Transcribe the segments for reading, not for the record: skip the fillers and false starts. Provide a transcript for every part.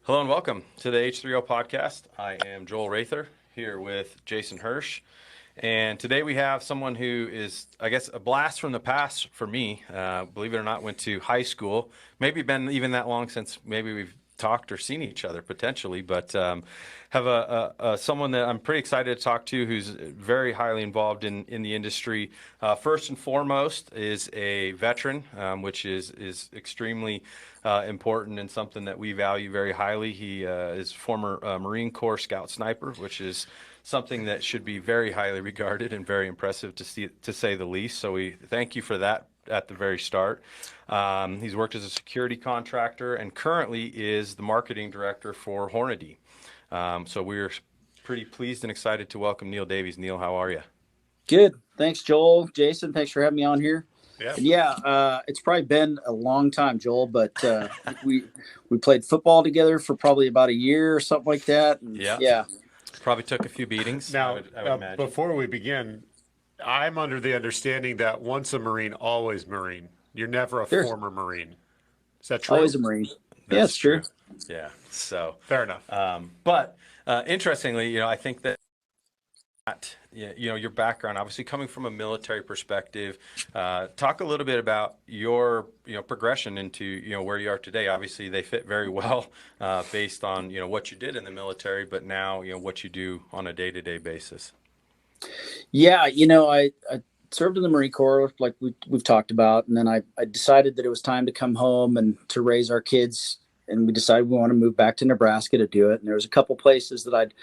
Hello and welcome to the H3O podcast. I am Joel Rather here with Jason Hirsch. And today we have someone who is, I guess, a blast from the past for me. Believe it or not, went to high school. Maybe been even that long since maybe we've talked or seen each other potentially, but have someone that I'm pretty excited to talk to who's very highly involved in the industry. First and foremost is a veteran, which is extremely important and something that we value very highly. He is former Marine Corps Scout Sniper, which is something that should be very highly regarded and very impressive to say the least. So we thank you for that at the very start. He's worked as a security contractor and currently is the marketing director for Hornady. So we're pretty pleased and excited to welcome Neil Davies. Neil, how are you? Good. Thanks, Joel. Jason, thanks for having me on here. Yeah. It's probably been a long time, Joel, but we played football together for probably about a year or something like that. And yeah. Probably took a few beatings. Now, I would imagine. before we begin, I'm under the understanding that once a Marine, always Marine. You're never a former Marine. Is that true? Always a Marine. Yeah, it's true. Yeah. So fair enough. But interestingly, I think that your background, obviously coming from a military perspective, talk a little bit about your progression into where you are today. Obviously, they fit very well based on what you did in the military, but now what you do on a day-to-day basis. Yeah, I served in the Marine Corps, like we've talked about, and then I decided that it was time to come home and to raise our kids, and we decided we want to move back to Nebraska to do it. And there was a couple places that I'd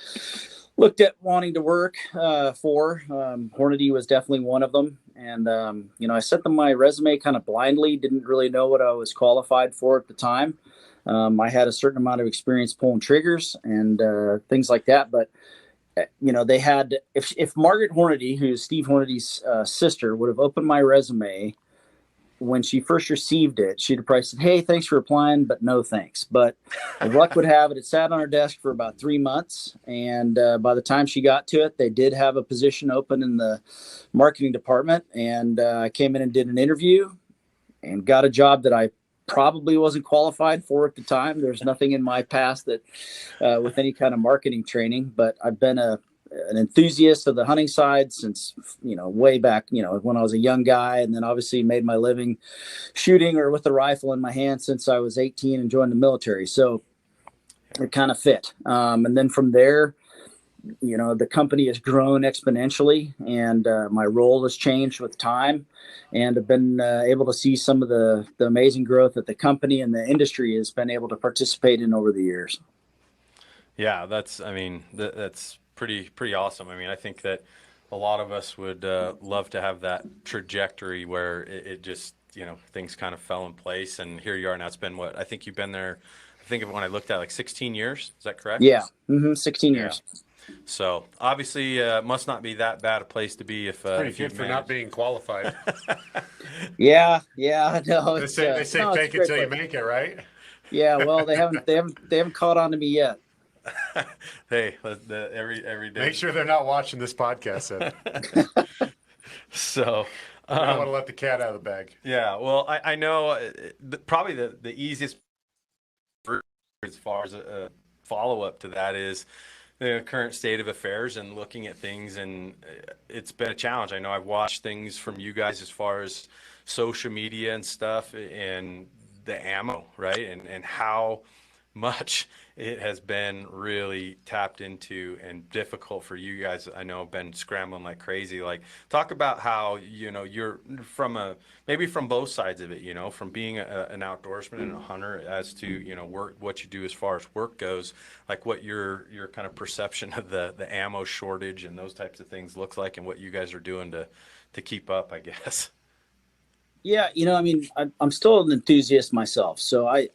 looked at wanting to work for. Hornady was definitely one of them. And, I sent them my resume kind of blindly, didn't really know what I was qualified for at the time. I had a certain amount of experience pulling triggers and things like that. But, they had, if Margaret Hornady, who's Steve Hornady's sister, would have opened my resume when she first received it, she'd have probably said, "Hey, thanks for applying, but no thanks." But as luck would have it, it sat on her desk for about 3 months. And by the time she got to it, they did have a position open in the marketing department. And I came in and did an interview and got a job that I probably wasn't qualified for at the time. There's nothing in my past that with any kind of marketing training, but I've been an enthusiast of the hunting side since, way back, when I was a young guy, and then obviously made my living shooting or with a rifle in my hand since I was 18 and joined the military. So it kind of fit. And then from there, the company has grown exponentially, and my role has changed with time, and I've been able to see some of the amazing growth that the company and the industry has been able to participate in over the years. Yeah, that's pretty awesome. I mean, I think that a lot of us would love to have that trajectory where it just, things kind of fell in place, and here you are now. It's been I think you've been there, I think of when I looked at 16 years. Is that correct? Yeah. 16 years. So obviously must not be that bad a place to be if pretty good for not being qualified. Yeah. No, they say fake it till you make it, right? Yeah. Well, they haven't caught on to me yet. Hey, every day. Make sure they're not watching this podcast. So I don't want to let the cat out of the bag. Yeah. Well, I know probably the easiest as far as a follow-up to that is the current state of affairs and looking at things, and it's been a challenge. I know I've watched things from you guys as far as social media and stuff and the ammo, right? And how much it has been really tapped into and difficult for you guys. I know been scrambling like crazy. Like, talk about how, you're maybe from both sides of it, from being an outdoorsman and a hunter as to, work, what you do as far as work goes, like what your kind of perception of the ammo shortage and those types of things looks like and what you guys are doing to keep up, I guess. Yeah, I'm still an enthusiast myself. So I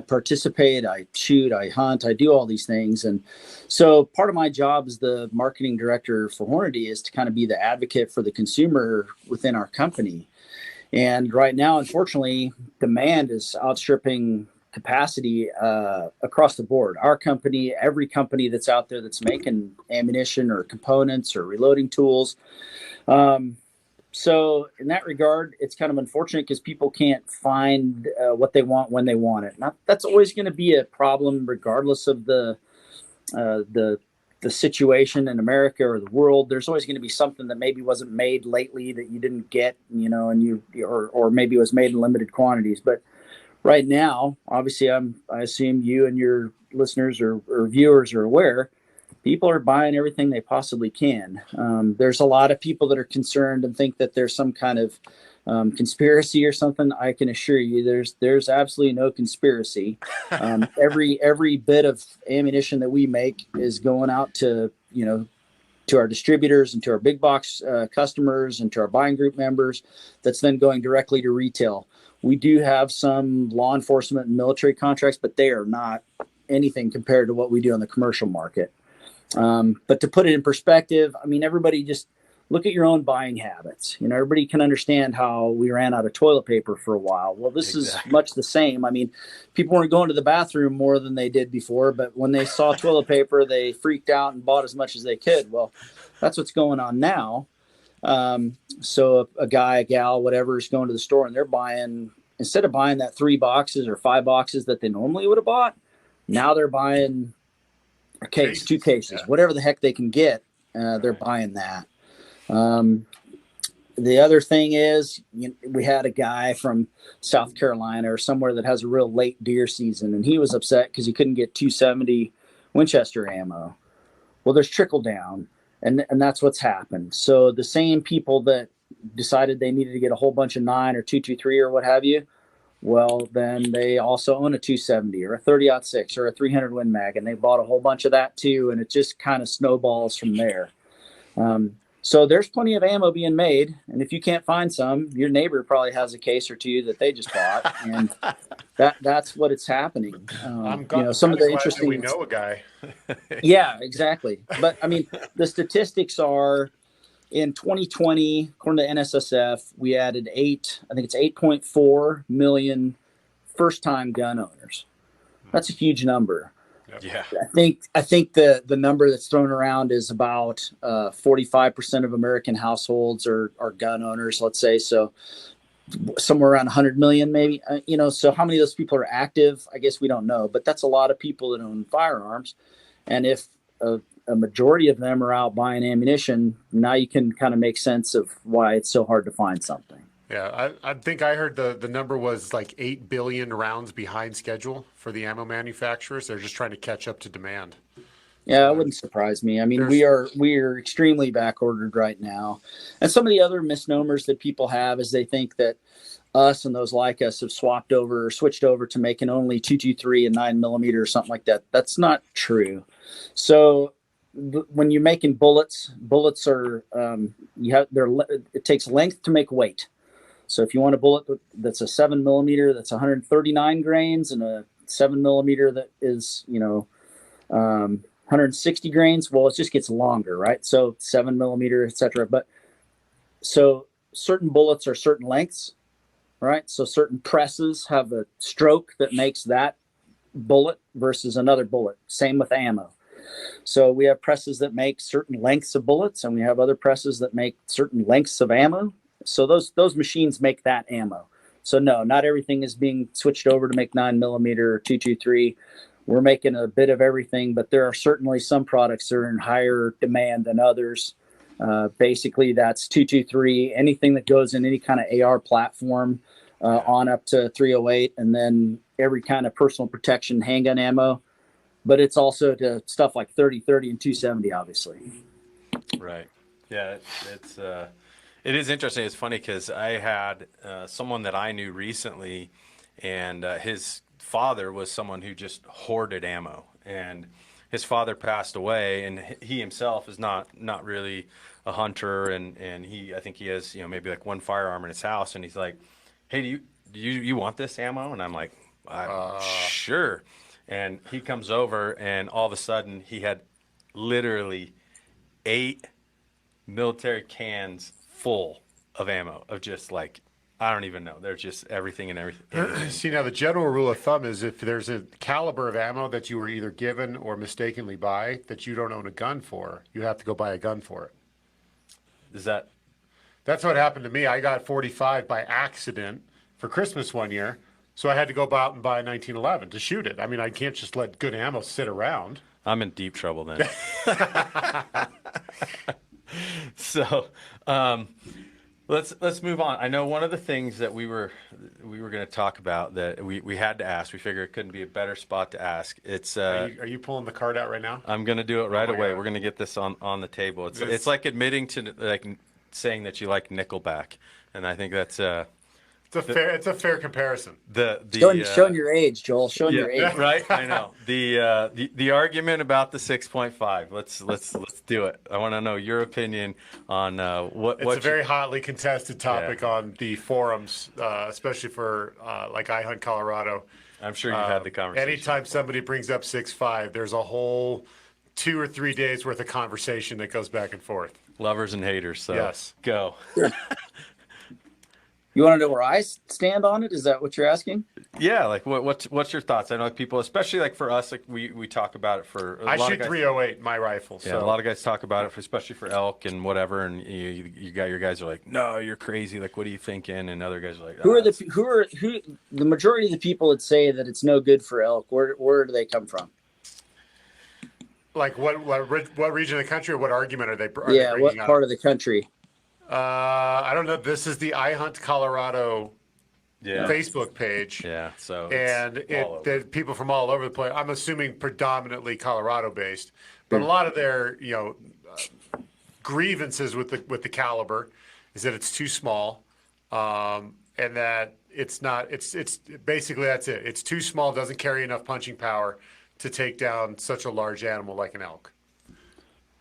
participate, I shoot, I hunt, I do all these things. And so part of my job as the marketing director for Hornady is to kind of be the advocate for the consumer within our company. And right now, unfortunately, demand is outstripping capacity across the board. Our company, every company that's out there that's making ammunition or components or reloading tools, So in that regard, it's kind of unfortunate because people can't find what they want when they want it. Not, that's always going to be a problem, regardless of uh, the the situation in America or the world. There's always going to be something that maybe wasn't made lately that you didn't get, and or maybe it was made in limited quantities. But right now, obviously, I assume you and your listeners or viewers are aware. People are buying everything they possibly can. There's a lot of people that are concerned and think that there's some kind of conspiracy or something. I can assure you, there's absolutely no conspiracy. Every bit of ammunition that we make is going out to our distributors and to our big box customers and to our buying group members. That's then going directly to retail. We do have some law enforcement and military contracts, but they are not anything compared to what we do on the commercial market. But to put it in perspective, I mean, everybody just look at your own buying habits. Everybody can understand how we ran out of toilet paper for a while. Well, this is much the same. I mean, people weren't going to the bathroom more than they did before, but when they saw toilet paper, they freaked out and bought as much as they could. Well, that's what's going on now. So a guy, a gal, whatever is going to the store and they're buying, instead of buying that 3 boxes or 5 boxes that they normally would have bought, now they're buying a case, 2 cases, whatever the heck they can get. They're buying that. The other thing is, we had a guy from South Carolina or somewhere that has a real late deer season, and he was upset because he couldn't get 270 Winchester ammo. Well, there's trickle down, and that's what's happened. So the same people that decided they needed to get a whole bunch of 9 or 223 or what have you, well, then they also own a 270 or a 30-06 or a 300 Win Mag, and they bought a whole bunch of that too, and it just kind of snowballs from there. So there's plenty of ammo being made, and if you can't find some, your neighbor probably has a case or two that they just bought, and that's what it's happening. Some of the interesting. We know a guy. Yeah, exactly. But I mean, the statistics are in 2020, according to NSSF, we added 8.4 million first-time gun owners. That's a huge number. Yeah, I think the number that's thrown around is about 45% of American households are gun owners, let's say. So somewhere around 100 million, maybe. So how many of those people are active? I guess we don't know, but that's a lot of people that own firearms. And if a majority of them are out buying ammunition, now you can kind of make sense of why it's so hard to find something. Yeah, I think I heard the number was like 8 billion rounds behind schedule for the ammo manufacturers. They're just trying to catch up to demand. Yeah, it wouldn't surprise me. I mean, we are extremely back ordered right now. And some of the other misnomers that people have is they think that us and those like us have switched over to making only 223 and 9mm or something like that. That's not true. So when you're making bullets are it takes length to make weight. So if you want a bullet that's a 7mm that's 139 grains and a 7mm that is 160 grains, well, it just gets longer, right? So 7mm, etc. But so certain bullets are certain lengths, right? So certain presses have a stroke that makes that bullet versus another bullet. Same with ammo. So we have presses that make certain lengths of bullets, and we have other presses that make certain lengths of ammo. So those machines make that ammo. So no, not everything is being switched over to make 9mm or 223. We're making a bit of everything, but there are certainly some products that are in higher demand than others. Basically, that's 223, anything that goes in any kind of AR platform on up to 308, and then every kind of personal protection handgun ammo. But it's also to stuff like 30-30 and 270, obviously. Right. Yeah, it is interesting. It's funny because I had someone that I knew recently, and his father was someone who just hoarded ammo, and his father passed away, and he himself is not really a hunter, and I think he has maybe like one firearm in his house, and he's like, hey, do you want this ammo? And I'm like, sure. And he comes over, and all of a sudden he had literally 8 military cans full of ammo, of just like, I don't even know. There's just everything and everything. See, now the general rule of thumb is if there's a caliber of ammo that you were either given or mistakenly buy that you don't own a gun for, you have to go buy a gun for it. Is that That's what happened to me. I got 45 by accident for Christmas one year. So I had to go out and buy a 1911 to shoot it. I mean, I can't just let good ammo sit around. I'm in deep trouble then. So, let's move on. I know one of the things that we were going to talk about that we had to ask. We figured it couldn't be a better spot to ask. It's Are you pulling the card out right now? I'm going to do it right away. God. We're going to get this on the table. It's like admitting to like saying that you like Nickelback, and I think that's it's a fair comparison. Showing your age, Joel. Showing your age. Right. I know the argument about the 6.5. Let's do it. I want to know your opinion on what. It's a very hotly contested topic on the forums, especially for like I Hunt Colorado. I'm sure you've had the conversation. Anytime somebody brings up 6.5, there's a whole 2 or 3 days worth of conversation that goes back and forth. Lovers and haters. So yes, go. You want to know where I stand on it? Is that what you're asking? Yeah, like what's your thoughts? I know like people, especially like for us, like we talk about it for. I shoot 308 my rifle. Yeah, so. a lot of guys talk about it, especially for elk and whatever. And you got your guys are like, no, you're crazy. Like, what are you thinking? And other guys are like, who the majority of the people that say that it's no good for elk? Where do they come from? Like what region of the country or what argument are they? What part of the country? I don't know. This is the I Hunt Colorado Facebook page. Yeah. So there's people from all over the place. I'm assuming predominantly Colorado based, but a lot of their grievances with the caliber is that it's too small, and that it's not. It's basically that's it. It's too small. Doesn't carry enough punching power to take down such a large animal like an elk.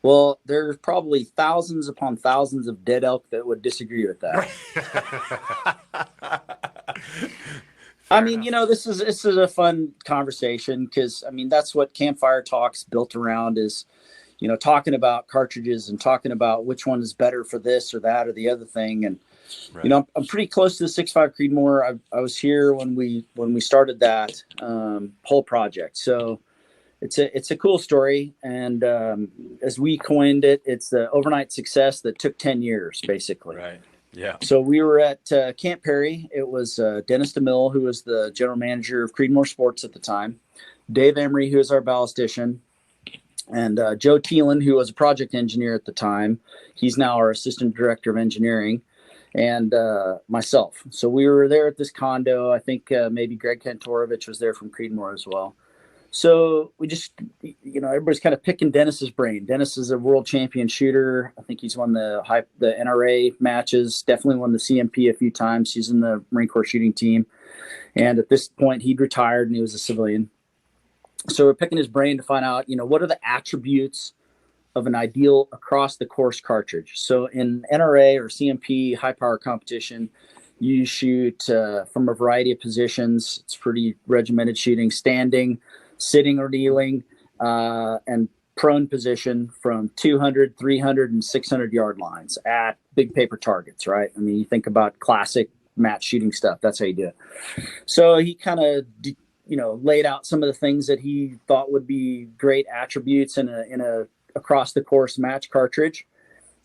Well, there's probably thousands upon thousands of dead elk that would disagree with that. I mean, this is a fun conversation because, I mean, that's what Campfire Talk's built around is, talking about cartridges and talking about which one is better for this or that or the other thing. And, right. I'm pretty close to the 6.5 Creedmoor. I was here when we started that whole project. So, it's a cool story, and as we coined it, it's the overnight success that took 10 years, basically. Right. Yeah. So we were at Camp Perry. It was Dennis DeMille, who was the general manager of Creedmoor Sports at the time, Dave Emery, who was our ballistician, and Joe Thielen, who was a project engineer at the time. He's now our assistant director of engineering, and myself. So we were there at this condo. I think maybe Greg Kantorovich was there from Creedmoor as well. So we just, everybody's kind of picking Dennis's brain. Dennis is a world champion shooter. I think he's won the NRA matches, definitely won the CMP a few times. He's in the Marine Corps shooting team. And at this point, he'd retired and he was a civilian. So we're picking his brain to find out, what are the attributes of an ideal across the course cartridge. So in NRA or CMP high power competition, you shoot from a variety of positions. It's pretty regimented shooting, standing, sitting or kneeling, and prone position from 200, 300, and 600 yard lines at big paper targets, right? I mean, you think about classic match shooting stuff. That's how you do it. So he kind of, laid out some of the things that he thought would be great attributes in a across the course match cartridge.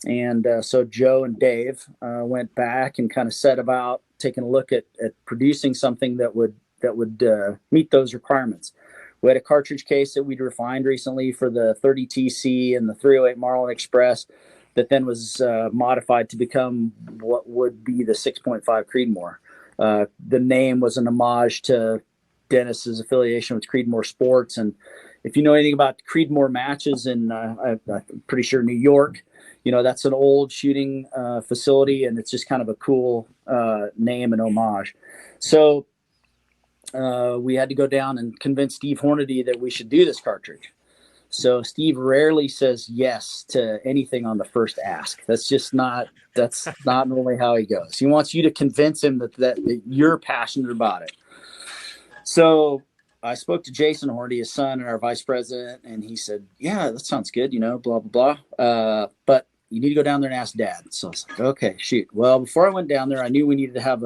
And so Joe and Dave went back and kind of set about taking a look at producing something that would meet those requirements. We had a cartridge case that we'd refined recently for the 30TC and the 308 Marlin Express that then was modified to become what would be the 6.5 Creedmoor. The name was an homage to Dennis's affiliation with Creedmoor Sports. And if you know anything about Creedmoor matches in, I'm pretty sure New York, that's an old shooting facility, and it's just kind of a cool name and homage. So we had to go down and convince Steve Hornady that we should do this cartridge. So Steve rarely says yes to anything on the first ask. That's not normally how he goes. He wants you to convince him that you're passionate about it. So I spoke to Jason Hornady, his son, and our vice president, and he said, yeah, that sounds good, blah, blah, blah. But you need to go down there and ask Dad. So I was like, okay, shoot. Well, before I went down there, I knew we needed to have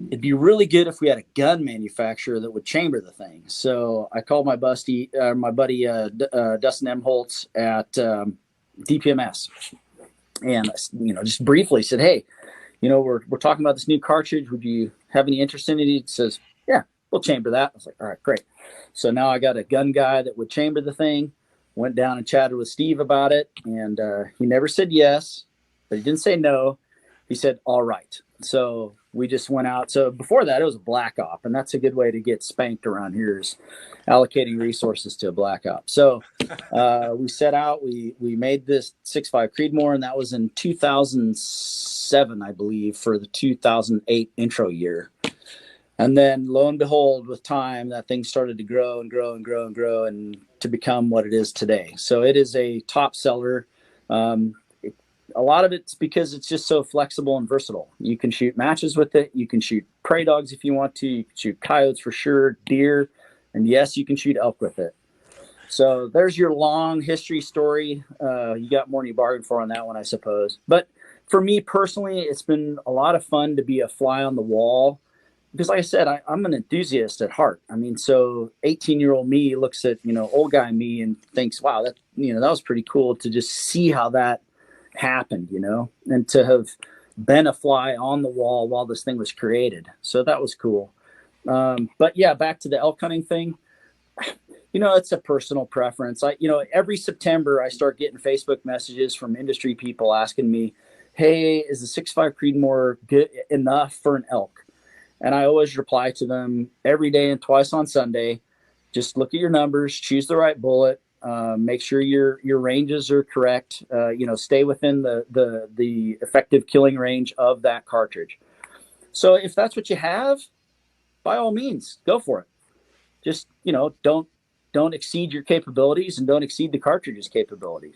it'd be really good if we had a gun manufacturer that would chamber the thing. So I called my buddy Dustin M. Holtz at DPMS. And, just briefly said, hey, we're talking about this new cartridge. Would you have any interest in it? He says, yeah, we'll chamber that. I was like, all right, great. So now I got a gun guy that would chamber the thing. Went down and chatted with Steve about it. And he never said yes, but he didn't say no. He said, all right. So we just went out. So before that, it was a black op. And that's a good way to get spanked around here, is allocating resources to a black op. So we set out, we made this 6.5 Creedmoor, and that was in 2007, I believe, for the 2008 intro year. And then lo and behold, with time, that thing started to grow and grow and grow and grow, and to become what it is today. So it is a top seller. A lot of it's because it's just so flexible and versatile. You can shoot matches with it. You can shoot prey dogs if you want to. You can shoot coyotes for sure, deer, and yes, you can shoot elk with it. So there's your long history story. You got more than you bargained for on that one, I suppose. But for me personally, it's been a lot of fun to be a fly on the wall, because like I said, I'm an enthusiast at heart. I mean, so 18-year-old me looks at, old guy me and thinks, wow, that was pretty cool to just see how that happened, and to have been a fly on the wall while this thing was created. So that was cool. But yeah, back to the elk hunting thing. It's a personal preference. Every September I start getting Facebook messages from industry people asking me, hey, is the 6.5 Creedmoor good enough for an elk? And I always reply to them every day and twice on Sunday. Just look at your numbers, choose the right bullet, make sure your ranges are correct. Stay within the effective killing range of that cartridge. So if that's what you have, by all means, go for it. Just don't exceed your capabilities, and don't exceed the cartridge's capabilities.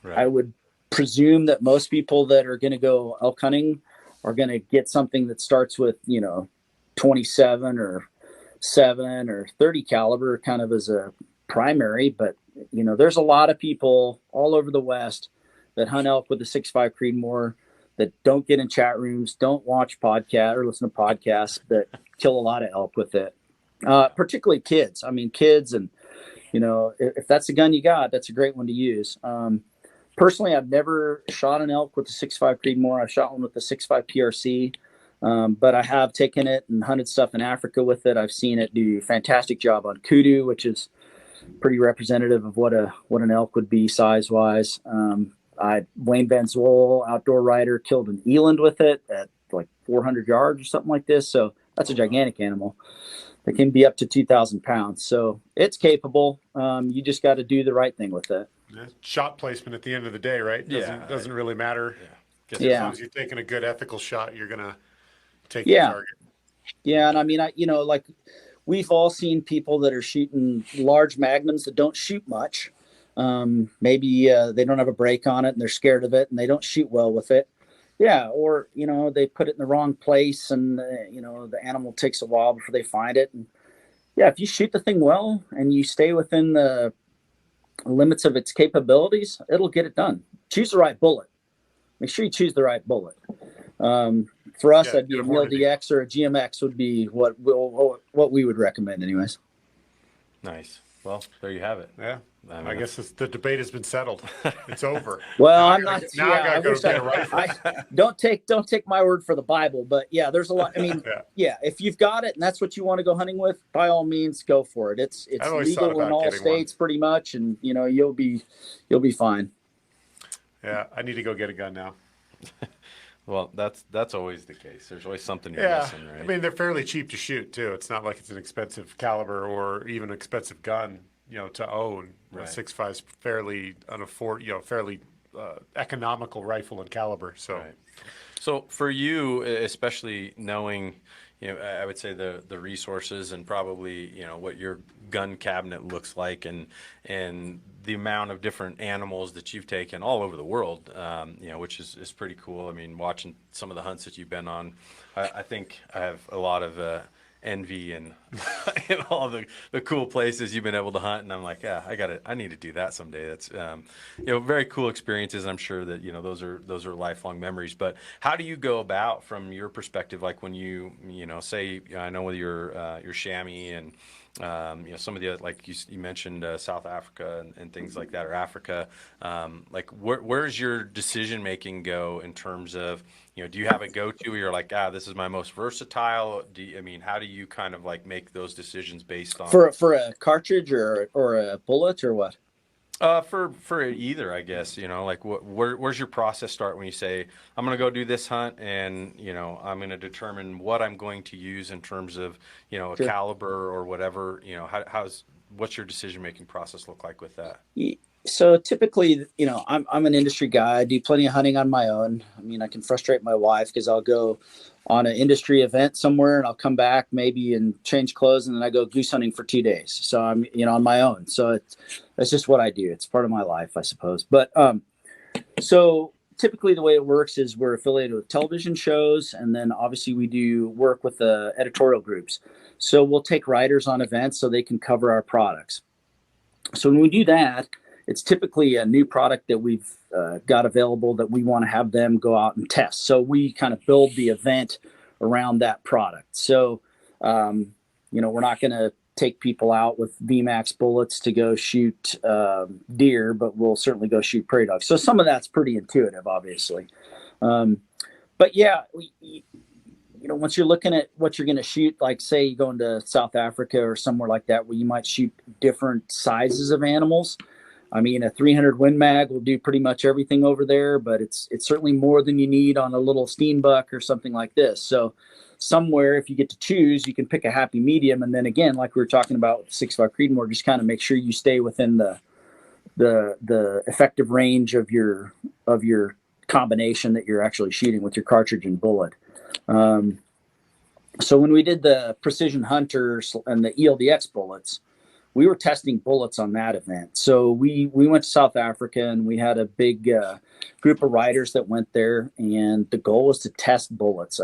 Right. I would presume that most people that are going to go elk hunting are going to get something that starts with 27 or 7 or 30 caliber kind of as a primary. But there's a lot of people all over the West that hunt elk with the 6.5 Creedmoor that don't get in chat rooms, don't watch podcasts or listen to podcasts, that kill a lot of elk with it. Particularly kids. I mean, kids, and if that's the gun you got, that's a great one to use. Personally, I've never shot an elk with the 6.5 Creedmoor. I've shot one with the 6.5 PRC. But I have taken it and hunted stuff in Africa with it. I've seen it do a fantastic job on kudu, which is pretty representative of what an elk would be size wise. Wayne Van Zwol, outdoor rider, killed an eland with it at like 400 yards or something like this. So that's a gigantic animal. It can be up to 2,000 pounds. So it's capable. You just got to do the right thing with it. Yeah. Shot placement at the end of the day, right? Doesn't really matter. Yeah. As long as you're taking a good ethical shot, you're going to take the target. Yeah. And I mean, like we've all seen people that are shooting large magnums that don't shoot much. Maybe they don't have a brake on it and they're scared of it and they don't shoot well with it. Yeah. Or, they put it in the wrong place and, the animal takes a while before they find it. And yeah, if you shoot the thing well and you stay within the limits of its capabilities, it'll get it done. Choose the right bullet. Make sure you choose the right bullet. For us, that'd be a Neil DX or a GMX would be what we would recommend anyways. Nice. Well, there you have it. Yeah. I guess the debate has been settled. It's over. Well, now I'm not. Now I gotta go get a rifle. Don't take my word for the Bible, but yeah, there's a lot. I mean, if you've got it and that's what you want to go hunting with, by all means, go for it. It's legal in all states pretty much, and you'll be fine. Yeah, I need to go get a gun now. Well, that's always the case. There's always something you're missing, right? I mean, they're fairly cheap to shoot too. It's not like it's an expensive caliber or even an expensive gun, to own. Right. 6.5 is fairly fairly economical rifle and caliber. So, right. So for you, especially knowing, I would say the resources and probably what your gun cabinet looks like and the amount of different animals that you've taken all over the world, which is pretty cool. I mean, watching some of the hunts that you've been on, I think I have a lot of envy and all the cool places you've been able to hunt, and I'm like, I need to do that someday. That's very cool experiences. I'm sure that those are lifelong memories. But how do you go about, from your perspective, like when you say, I know with your chamois some of the, like you mentioned, South Africa and things like that, or Africa. Like, where's your decision making go in terms of, do you have a go-to where you're like, this is my most versatile? How do you kind of like make those decisions based on for a cartridge or a bullet or what? for either, I guess, like where's your process start when you say, I'm going to go do this hunt and, I'm going to determine what I'm going to use in terms of, a Sure. caliber or whatever, what's your decision-making process look like with that? So typically, I'm an industry guy. I do plenty of hunting on my own. I can frustrate my wife because I'll go on an industry event somewhere and I'll come back maybe and change clothes and then I go goose hunting for 2 days. So I'm, on my own. So that's just what I do. It's part of my life, I suppose. But so typically the way it works is we're affiliated with television shows, and then obviously we do work with the editorial groups. So we'll take writers on events so they can cover our products. So when we do that, it's typically a new product that we've got available that we want to have them go out and test. So we kind of build the event around that product. So, we're not going to take people out with VMAX bullets to go shoot deer, but we'll certainly go shoot prairie dogs. So some of that's pretty intuitive, obviously. But yeah, once you're looking at what you're going to shoot, like say you go into South Africa or somewhere like that, where you might shoot different sizes of animals. A 300 Win Mag will do pretty much everything over there, but it's certainly more than you need on a little Steenbuck or something like this. So somewhere, if you get to choose, you can pick a happy medium. And then again, like we were talking about with 6.5 Creedmoor, just kind of make sure you stay within the effective range of your combination that you're actually shooting with your cartridge and bullet. So when we did the Precision Hunters and the ELDX bullets, we were testing bullets on that event. So we went to South Africa and we had a big group of riders that went there, and the goal was to test bullets.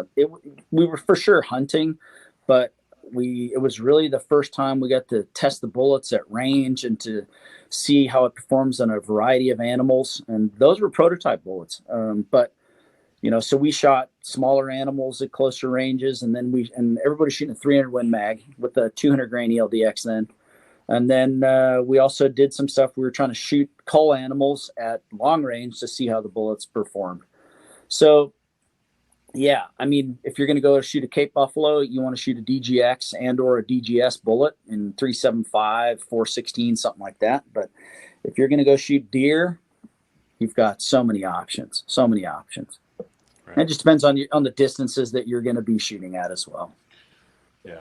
We were for sure hunting, but it was really the first time we got to test the bullets at range and to see how it performs on a variety of animals. And those were prototype bullets. So we shot smaller animals at closer ranges, and then everybody's shooting a 300 Win Mag with a 200 grain ELDX then. And then we also did some stuff. We were trying to shoot cull animals at long range to see how the bullets performed. So, yeah, if you're going to go shoot a Cape Buffalo, you want to shoot a DGX and or a DGS bullet in 375, 416, something like that. But if you're going to go shoot deer, you've got so many options. Right. It just depends on the distances that you're going to be shooting at as well. Yeah.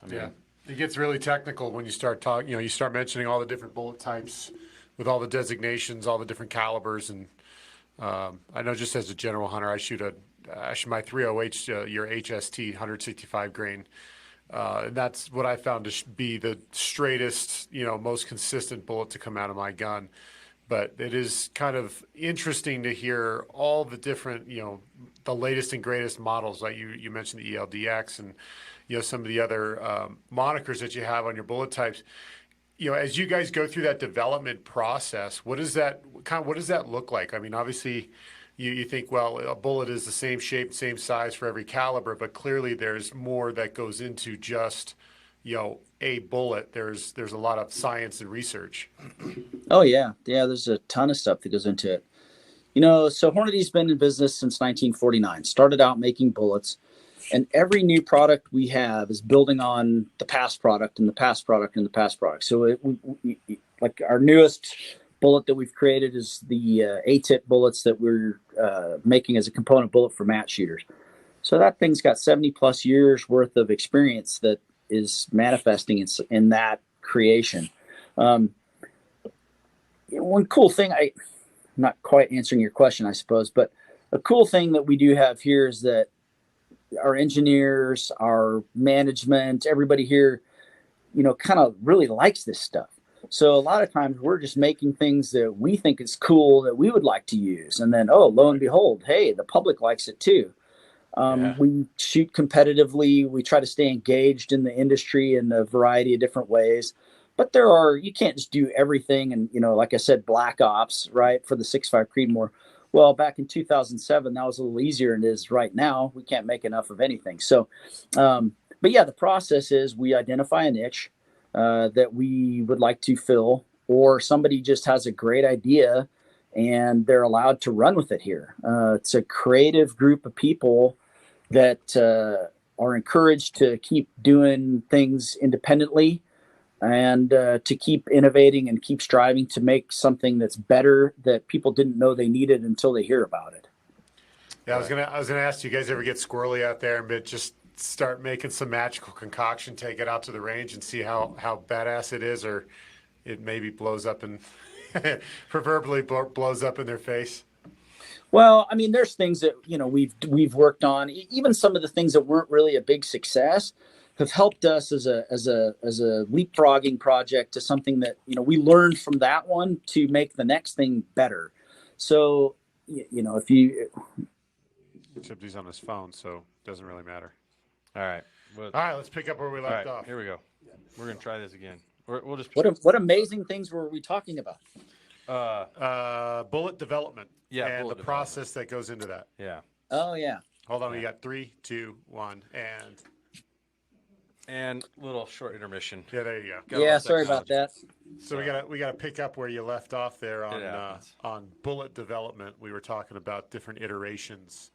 Yeah. It gets really technical when you start talking, you start mentioning all the different bullet types with all the designations, all the different calibers. And I know just as a general hunter, I shoot my 308 your HST 165 grain. And that's what I found to be the straightest, most consistent bullet to come out of my gun. But it is kind of interesting to hear all the different, the latest and greatest models. Like you mentioned the ELDX and, some of the other monikers that you have on your bullet types. As you guys go through that development process, what does that look like? Obviously, you think, well, a bullet is the same shape, same size for every caliber, but clearly there's more that goes into just, a bullet. There's a lot of science and research. Oh yeah, there's a ton of stuff that goes into it. So Hornady's been in business since 1949. Started out making bullets. And every new product we have is building on the past product and the past product and the past product. So like our newest bullet that we've created is the A-tip bullets that we're making as a component bullet for match shooters. So that thing's got 70 plus years worth of experience that is manifesting in that creation. One cool thing, I'm not quite answering your question, I suppose, but a cool thing that we do have here is that our engineers, our management, everybody here, kind of really likes this stuff. So a lot of times we're just making things that we think is cool that we would like to use. And then, lo and behold, hey, the public likes it too. We shoot competitively. We try to stay engaged in the industry in a variety of different ways. But you can't just do everything. And, like I said, Black Ops, right, for the 6.5 Creedmoor. Well, back in 2007, that was a little easier than it is right now. We can't make enough of anything. So, but yeah, the process is we identify a niche. that we would like to fill, or somebody just has a great idea and they're allowed to run with it here. It's a creative group of people that are encouraged to keep doing things independently and to keep innovating and keep striving to make something that's better that people didn't know they needed until they hear about it. Yeah, I was gonna ask, do you guys ever get squirrely out there and just start making some magical concoction, take it out to the range and see how badass it is, or it maybe blows up and proverbially blows up in their face? Well, I mean, there's things that we've worked on. Even some of the things that weren't really a big success have helped us as a leapfrogging project to something that we learned from that one to make the next thing better. So if you Except he's on his phone, so it doesn't really matter. All right. All right, let's pick up where we All left right, off. here we go. We're gonna try this again. We'll just what amazing things were we talking about? Bullet development. Yeah, and bullet the process that goes into that. Yeah. Oh yeah. Hold on, we got 3, 2, 1, and little short intermission. Yeah, there you go. Yeah, sorry about that. So we gotta pick up where you left off there on bullet development. We were talking about different iterations,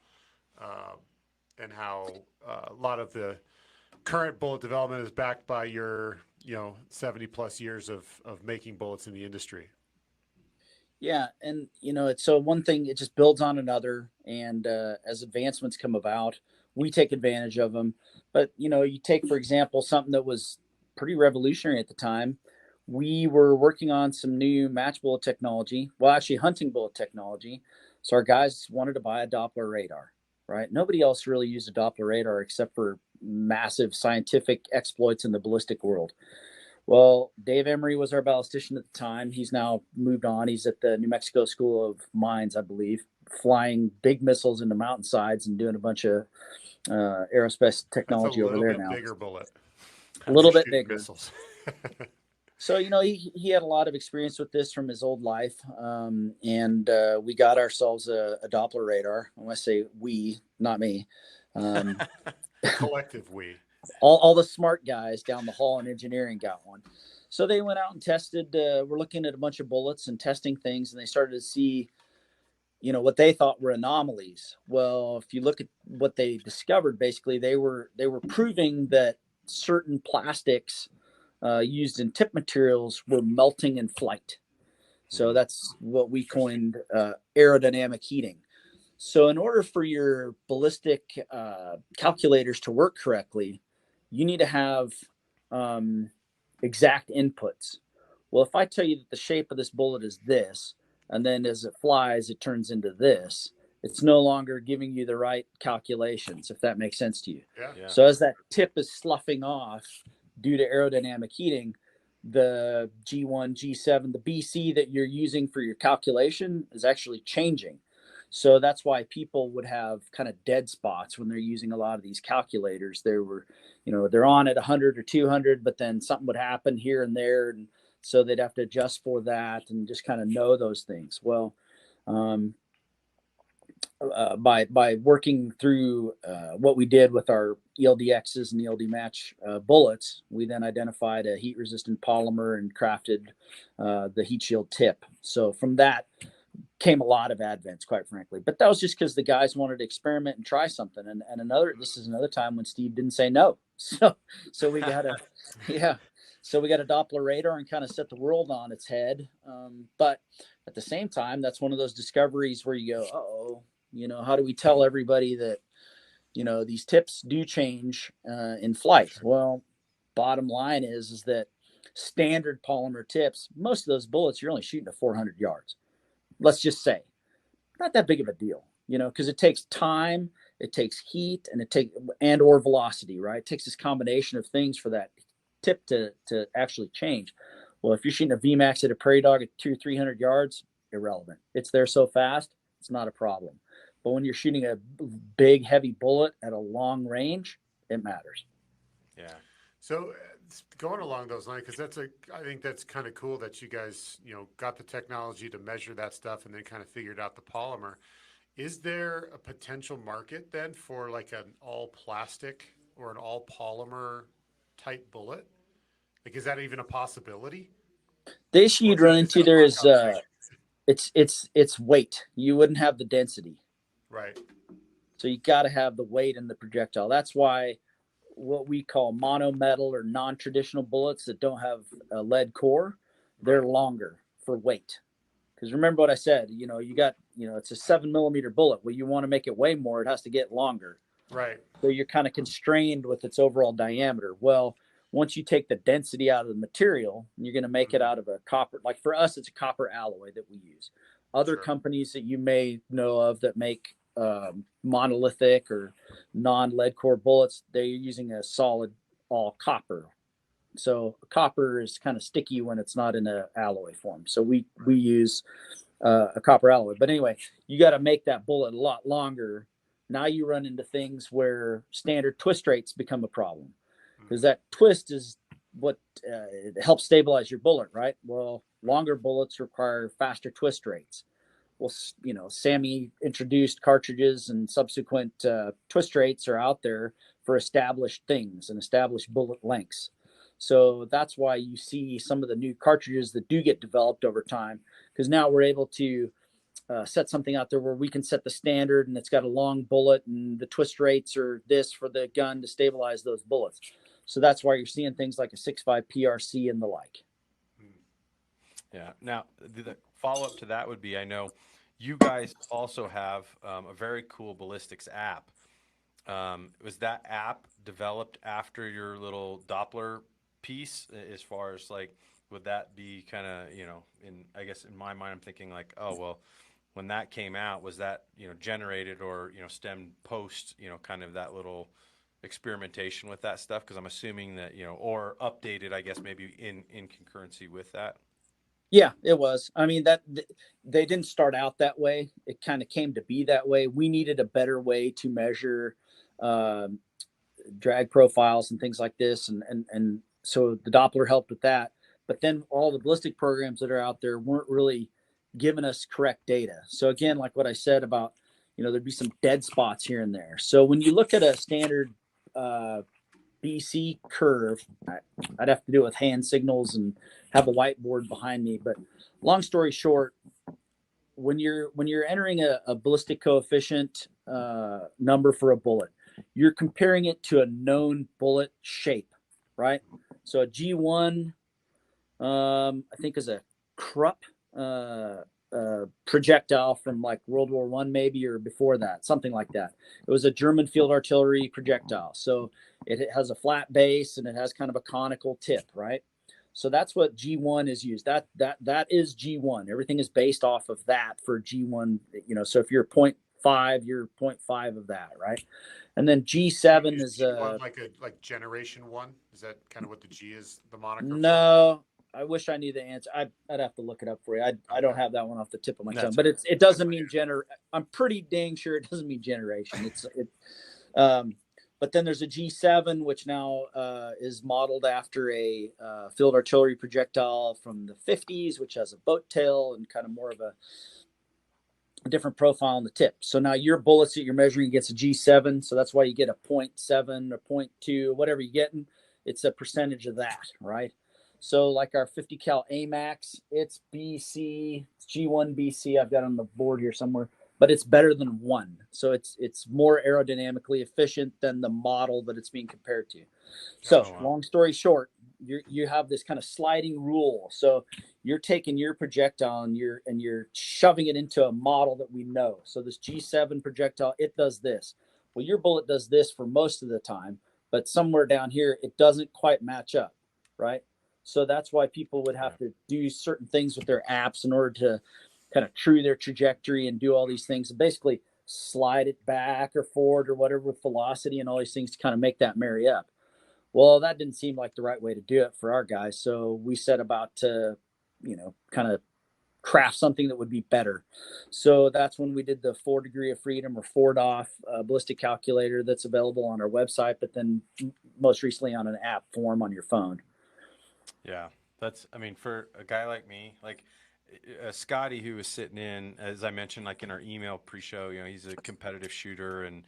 and how a lot of the current bullet development is backed by your 70 plus years of making bullets in the industry. Yeah, and it's so one thing, it just builds on another, and as advancements come about, we take advantage of them. But you take, for example, something that was pretty revolutionary at the time. We were working on some new match bullet technology, well, actually hunting bullet technology. So our guys wanted to buy a Doppler radar, right? Nobody else really used a Doppler radar except for massive scientific exploits in the ballistic world. Well, Dave Emery was our ballistician at the time. He's now moved on. He's at the New Mexico School of Mines, I believe, flying big missiles into mountainsides and doing a bunch of aerospace technology over there now. Bigger bullet. A little bit bigger. Missiles. So he had a lot of experience with this from his old life, and we got ourselves a Doppler radar. I want to say we, not me. Collective we. All the smart guys down the hall in engineering got one. So they went out and tested. We're looking at a bunch of bullets and testing things, and they started to see, what they thought were anomalies. Well, if you look at what they discovered, basically they were proving that certain plastics used in tip materials were melting in flight. So that's what we coined aerodynamic heating. So in order for your ballistic calculators to work correctly, you need to have exact inputs. Well, if I tell you that the shape of this bullet is this, and then as it flies, it turns into this, it's no longer giving you the right calculations, if that makes sense to you. Yeah. So as that tip is sloughing off due to aerodynamic heating, the G1, G7, the BC that you're using for your calculation is actually changing. So that's why people would have kind of dead spots when they're using a lot of these calculators. They were, they're on at 100 or 200, but then something would happen here and there. And so they'd have to adjust for that and just kind of know those things. Well, by working through what we did with our ELDXs and ELD match bullets, we then identified a heat resistant polymer and crafted the heat shield tip. So from that came a lot of advents, quite frankly. But that was just because the guys wanted to experiment and try something. And this is another time when Steve didn't say no. So we got So we got a Doppler radar and kind of set the world on its head. But at the same time, that's one of those discoveries where you go, how do we tell everybody that, these tips do change in flight? Sure. Well, bottom line is that standard polymer tips, most of those bullets, you're only shooting at 400 yards. Let's just say, not that big of a deal, because it takes time, it takes heat, and or velocity, right? It takes this combination of things for that tip to actually change. Well, if you're shooting a VMAX at a prairie dog at 200-300 yards, irrelevant. It's there so fast, it's not a problem. But when you're shooting a big, heavy bullet at a long range, it matters. Yeah. So going along those lines, because I think that's kind of cool that you guys, got the technology to measure that stuff and then kind of figured out the polymer. Is there a potential market then for like an all plastic or an all polymer type bullet? Like, is that even a possibility? The issue you'd run into there is blackout it's weight. You wouldn't have the density. right. So you got to have the weight in the projectile. That's why what we call monometal or non-traditional bullets that don't have a lead core, they're longer for weight. Because remember what I said, you know, it's a 7 millimeter bullet. Well, you want to make it weigh more, it has to get longer. Right. So you're kind of constrained with its overall diameter. Well, once you take the density out of the material, you're going to make it out of a copper. Like for us, it's a copper alloy that we use. Other companies that you may know of that make monolithic or non-lead core bullets, they're using a solid all copper. So copper is kind of sticky when it's not in an alloy form. So we use a copper alloy. But anyway, you got to make that bullet a lot longer. Now you run into things where standard twist rates become a problem, because that twist is what helps stabilize your bullet, right? Well, longer bullets require faster twist rates. Well, you know, Sammy introduced cartridges, and subsequent twist rates are out there for established things and established bullet lengths. So that's why you see some of the new cartridges that do get developed over time, because now we're able to set something out there where we can set the standard, and it's got a long bullet, and the twist rates are this for the gun to stabilize those bullets. So that's why you're seeing things like a 6.5 PRC and the like. Yeah. Now, the follow-up to that would be, I know you guys also have a very cool ballistics app. Was that app developed after your little Doppler piece, as far as like, would that be kind of, you know, I guess in my mind, I'm thinking like, oh, well, when that came out, was that, you know, generated or, you know, stemmed post, you know, kind of that little experimentation with that stuff? Because I'm assuming that, you know, or updated, I guess, maybe in concurrency with that. Yeah, it was. I mean, they didn't start out that way. It kind of came to be that way. We needed a better way to measure um, drag profiles and things like this, and so the Doppler helped with that. But then all the ballistic programs that are out there weren't really giving us correct data. So again, like what I said about, you know, there'd be some dead spots here and there. So when you look at a standard BC curve, I'd have to do it with hand signals and have a whiteboard behind me. But long story short, when you're entering a ballistic coefficient number for a bullet, you're comparing it to a known bullet shape, right? So a G1, I think, is a Krupp projectile from like World War One, maybe, or before that, something like that. It was a German field artillery projectile. So it has a flat base and it has kind of a conical tip, right? So that's what G1 is used. That is G1. Everything is based off of that for G1. You know, so if you're 0.5, you're 0.5 of that, right? And then G7 is G1 like generation one. Is that kind of what the G is? The moniker? No, I wish I knew the answer. I'd have to look it up for you. I don't have that one off the tip of my tongue, but it doesn't mean I'm pretty dang sure it doesn't mean generation. But then there's a G7, which now is modeled after a field artillery projectile from the 50s, which has a boat tail and kind of more of a different profile on the tip. So now your bullets that you're measuring against a G7, so that's why you get a 0.7 or 0.2, whatever you're getting, it's a percentage of that, right? So like our 50 cal AMAX, it's BC, it's G1 BC. I've got it on the board here somewhere, but it's better than 1. So it's more aerodynamically efficient than the model that it's being compared to. So long story short, you have this kind of sliding rule. So you're taking your projectile and you're shoving it into a model that we know. So this G7 projectile, it does this. Well, your bullet does this for most of the time, but somewhere down here, it doesn't quite match up, right? So that's why people would have to do certain things with their apps in order to kind of true their trajectory and do all these things and basically slide it back or forward or whatever with velocity and all these things to kind of make that marry up. Well, that didn't seem like the right way to do it for our guys. So we set about to, you know, kind of craft something that would be better. So that's when we did the 4 degree of freedom or 4DOF ballistic calculator that's available on our website, but then most recently on an app form on your phone. Yeah, I mean, for a guy like me, like Scotty, who was sitting in, as I mentioned, like in our email pre-show, he's a competitive shooter, and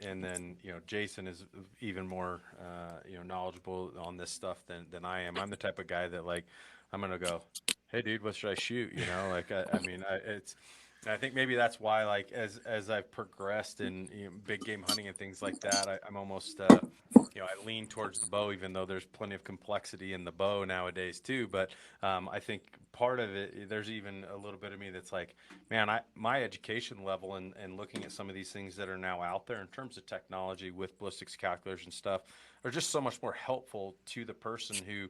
then Jason is even more knowledgeable on this stuff than I am. I'm the type of guy that, like, I'm gonna go, hey dude, what should I shoot? Like I mean, I think maybe that's why, like, as I've progressed in big game hunting and things like that, I'm almost I lean towards the bow, even though there's plenty of complexity in the bow nowadays too. But I think part of it, there's even a little bit of me that's like, man, my education level and looking at some of these things that are now out there in terms of technology with ballistics calculators and stuff are just so much more helpful to the person who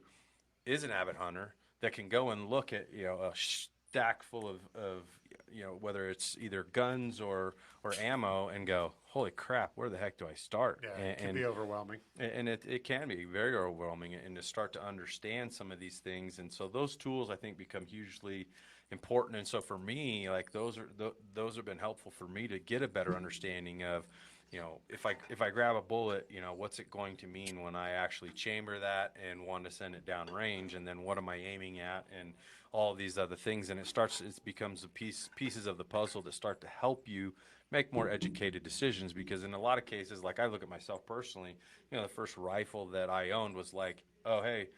is an avid hunter that can go and look at a stack full of whether it's either guns or ammo and go, holy crap, where the heck do I start? Yeah, it can be overwhelming. And it can be very overwhelming, and to start to understand some of these things. And so those tools, I think, become hugely important. And so for me, like, those have been helpful for me to get a better understanding of, if I grab a bullet, what's it going to mean when I actually chamber that and want to send it down range, and then what am I aiming at, and all of these other things. And it becomes pieces of the puzzle that start to help you make more educated decisions. Because in a lot of cases, like, I look at myself personally, the first rifle that I owned was like, oh, hey,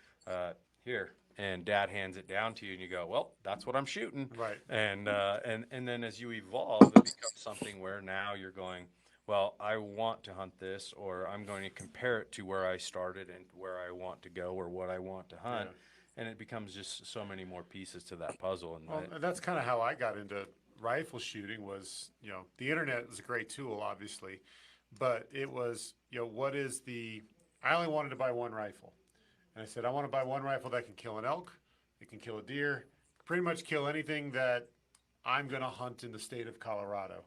here, and dad hands it down to you, and you go, well, that's what I'm shooting. Right. And then as you evolve, it becomes something where now you're going, well, I want to hunt this, or I'm going to compare it to where I started and where I want to go, or what I want to hunt. Yeah. And it becomes just so many more pieces to that puzzle. And Well, that's kind of how I got into rifle shooting. Was, the internet is a great tool, obviously, but it was, I only wanted to buy one rifle. And I said, I want to buy one rifle that can kill an elk, it can kill a deer, pretty much kill anything that I'm going to hunt in the state of Colorado.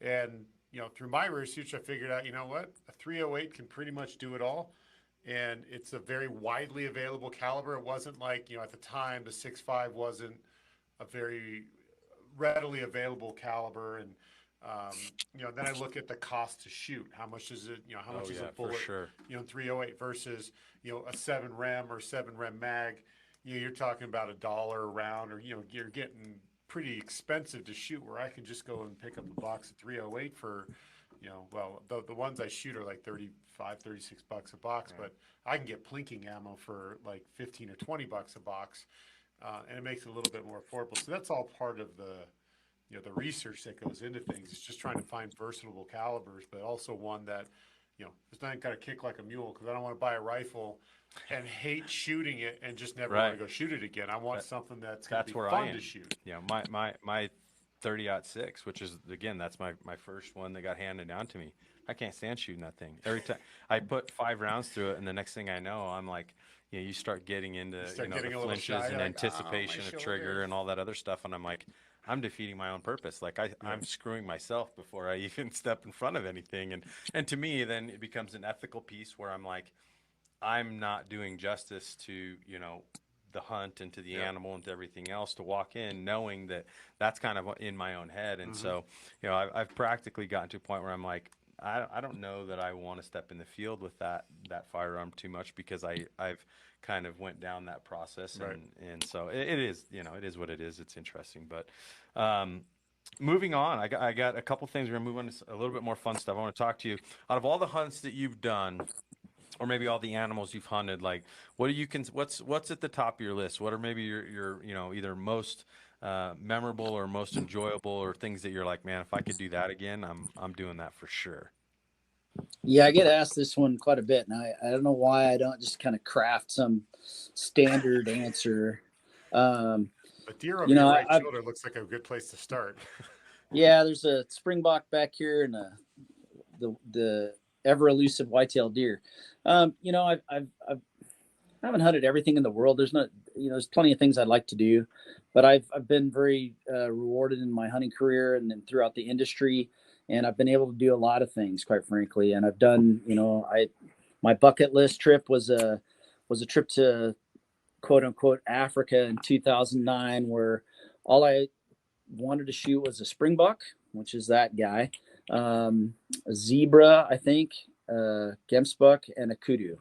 And, through my research, I figured out, what? A 308 can pretty much do it all. And it's a very widely available caliber. It wasn't like, at the time, the 6.5 wasn't a very readily available caliber. And, then I look at the cost to shoot. How much is it, how much is a bullet, sure. 308 versus, a 7 rem or 7 rem mag. You're talking about $1 a round, or, you're getting pretty expensive to shoot, where I can just go and pick up a box of 308 for, well, the ones I shoot are like 35, 36 bucks a box, Right. but I can get plinking ammo for like 15 or 20 bucks a box. And it makes it a little bit more affordable. So that's all part of the research that goes into things. It's just trying to find versatile calibers, but also one that, it's not going to kick like a mule, because I don't want to buy a rifle and hate shooting it and just never Right. want to go shoot it again. I want something that's going to be where fun I am. to shoot. My 30-06, which is, again, that's my first one that got handed down to me. I can't stand shooting that thing. Every time I put 5 rounds through it, and the next thing I know, I'm like, you start getting into Getting the a little flinches shy, and like, anticipation my of trigger shoulder. and all that other stuff, and I'm like, I'm defeating my own purpose. Like, I'm screwing myself before I even step in front of anything. And to me, then it becomes an ethical piece where I'm like, I'm not doing justice to the hunt and to the animal and to everything else, to walk in knowing that that's kind of in my own head. And so I've practically gotten to a point where I'm like, I don't know that I want to step in the field with that firearm too much, because I've kind of went down that process. Right. And so it is, it is what it is. It's interesting. But moving on, I got a couple things. We're gonna move on to a little bit more fun stuff. I want to talk to you, out of all the hunts that you've done, or maybe all the animals you've hunted, like, what do you what's at the top of your list? What are maybe your either most memorable or most enjoyable, or things that you're like, man, if I could do that again, I'm doing that for sure. Yeah, I get asked this one quite a bit, and I don't know why I don't just kind of craft some standard answer. A deer over your right I shoulder looks like a good place to start. yeah, there's a springbok back here and the ever elusive whitetail deer. I haven't hunted everything in the world. There's not, there's plenty of things I'd like to do, but I've been very rewarded in my hunting career and then throughout the industry, and I've been able to do a lot of things, quite frankly. And I've done, my bucket list trip was a trip to quote unquote Africa in 2009, where all I wanted to shoot was a springbok, which is that guy, a zebra, I think, gemsbuck, and a kudu.